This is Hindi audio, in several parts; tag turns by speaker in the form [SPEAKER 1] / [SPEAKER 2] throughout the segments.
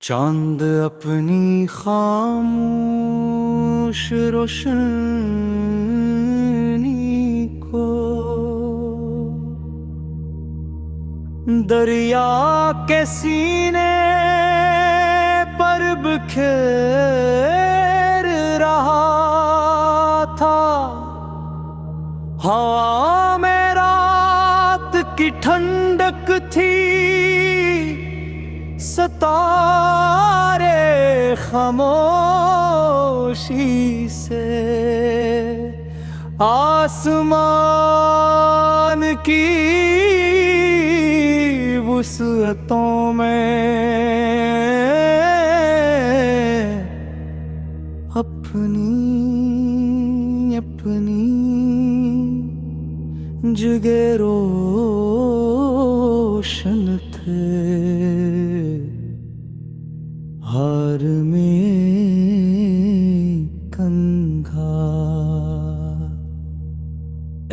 [SPEAKER 1] चांद अपनी खामोश रोशनी को दरिया के सीने पर बिखेर रहा था। हवा में रात की ठंडक थी, सतारे खामोशी से आसमान की वुसअतों में अपनी अपनी जगह रोशन थे। हार में कंघा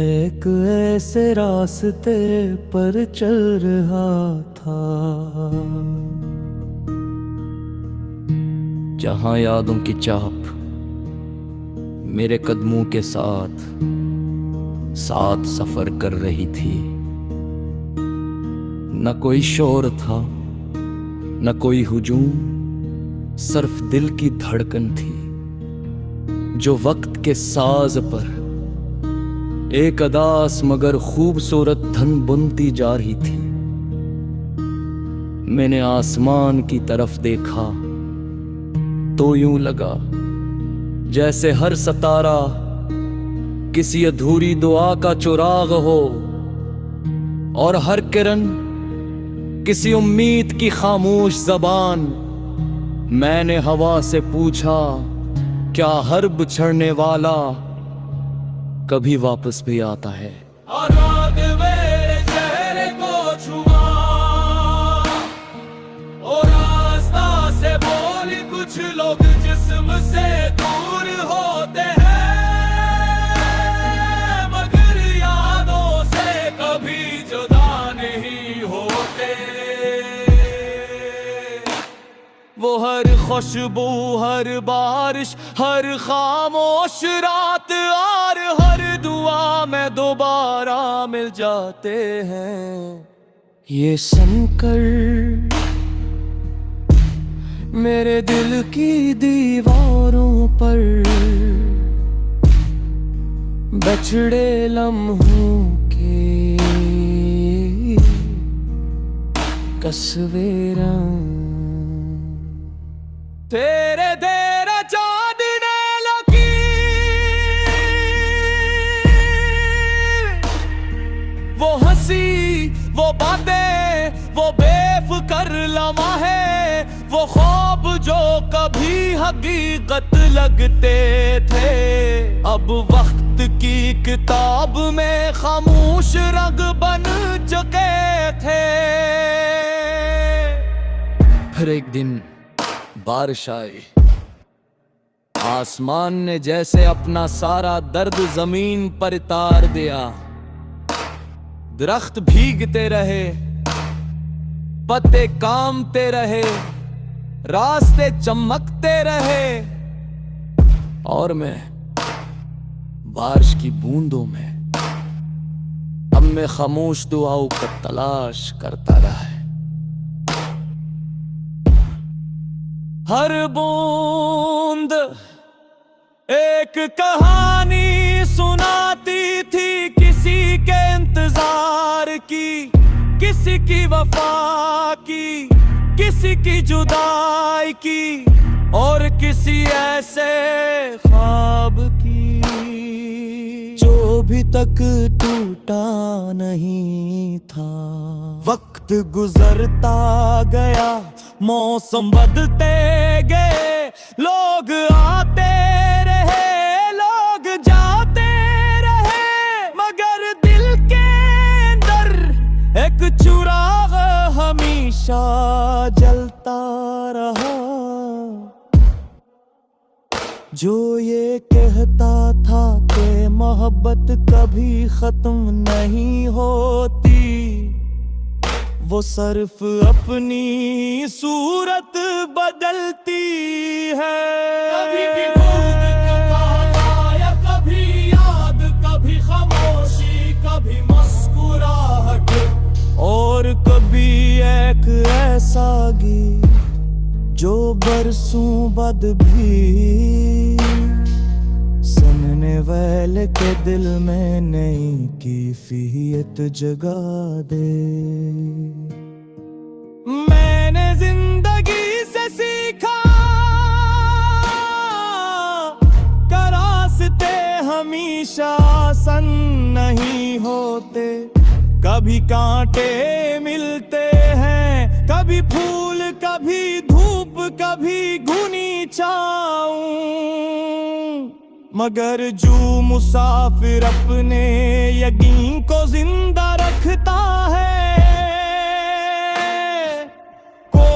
[SPEAKER 1] एक ऐसे रास्ते पर चल रहा था जहां यादों की चाप मेरे कदमों के साथ साथ सफर कर रही थी। न कोई शोर था, न कोई हुजूम, सिर्फ दिल की धड़कन थी जो वक्त के साज पर एक अदास मगर खूबसूरत धन बुनती जा रही थी। मैंने आसमान की तरफ देखा तो यूं लगा जैसे हर सितारा किसी अधूरी दुआ का चिराग हो और हर किरण किसी उम्मीद की खामोश जबान। मैंने हवा से पूछा, क्या हर बिछड़ने वाला कभी वापस भी आता है? और रात मेरे चेहरे को छुआ और रास्ता से बोली, कुछ लोग जिस्म से दूर होते हैं मगर यादों से कभी जुदा नहीं होते। वो हर खुशबू, हर बारिश, हर खामोश रात और हर दुआ में दोबारा मिल जाते हैं। ये सुनकर मेरे दिल की दीवारों पर बछड़े लम्हों के तस्वीरें तेरे देरा चांदने लगी। वो हंसी, वो बातें, वो बेफिक्र लम्हे, वो ख्वाब जो कभी हकीकत लगते थे अब वक्त की किताब में खामोश रंग बन चुके थे। फिर एक दिन बारिश आई। आसमान ने जैसे अपना सारा दर्द जमीन पर उतार दिया। दरख्त भीगते रहे, पत्ते कांपते रहे, रास्ते चमकते रहे और मैं बारिश की बूंदों में अब मैं खामोश दुआओं का तलाश करता रहा। हर बूंद एक कहानी सुनाती थी, किसी के इंतजार की, किसी की वफा की, किसी की जुदाई की और किसी ऐसे ख्वाब की जो अभी तक टूटा नहीं था। वक्त गुजरता गया, मौसम बदलते गए, लोग आते रहे, लोग जाते रहे मगर दिल के अंदर एक चिराग हमेशा जलता रहा जो ये कहता था कि मोहब्बत कभी खत्म नहीं होती। वो सिर्फ अपनी सूरत बदलती है।
[SPEAKER 2] कभी विनोद या कभी याद, कभी खामोशी, कभी मुस्कुराहट,
[SPEAKER 1] और कभी एक ऐसा गीत जो बरसों बाद भी सुनने वाले के दिल में नई कैफियत जगा दे। मैंने जिंदगी से सीखा कि रास्ते हमेशा आसान नहीं होते, कभी कांटे मिलते हैं, कभी फूल, कभी धूप, कभी घुनी छाऊं, मगर जो मुसाफिर अपने यकीन को जिंदा रखता है, को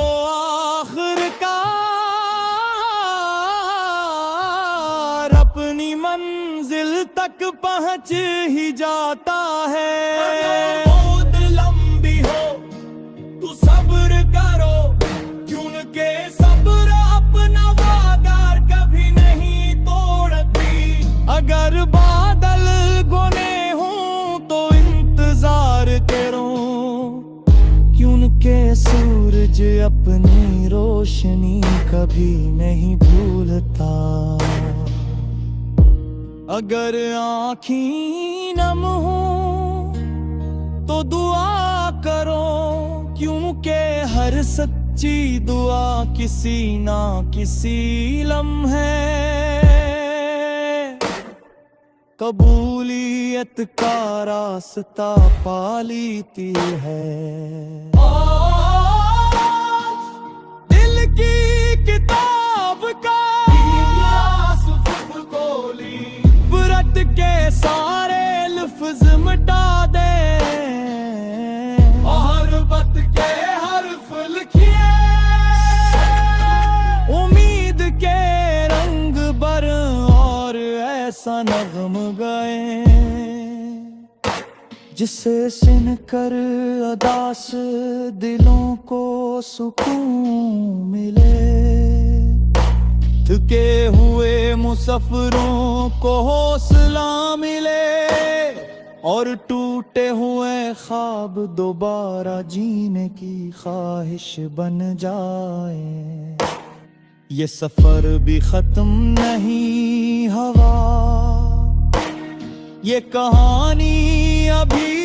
[SPEAKER 1] आखिरकार अपनी मंजिल तक पहुंच ही जाता है।
[SPEAKER 2] बहुत लंबी हो तू सब्र करो, क्योंकि सब्र अपना वादा कभी नहीं तोड़ती।
[SPEAKER 1] अगर बादल घने हों तो इंतजार करो, क्योंकि सूरज अपनी रोशनी कभी नहीं भूलता। अगर आँखें नम हो तो दुआ करो, क्योंकि हर सच्ची दुआ किसी ना किसी लम्हे कबूलियत का रास्ता पा लेती है। दिल की किताब का
[SPEAKER 2] खोली,
[SPEAKER 1] व्रत के सारे लफ्ज मिटा दे,
[SPEAKER 2] मोहब्बत के हर्फ लिखिए,
[SPEAKER 1] उम्मीद के रंग बर और ऐसा नगम गए, जिसे सुन कर अदास दिलों को सुकून मिले। थके हुए मुसाफिरों को हौसला मिले, और टूटे हुए ख्वाब दोबारा जीने की ख्वाहिश बन जाए। ये सफर भी खत्म नहीं हवा, ये कहानी अभी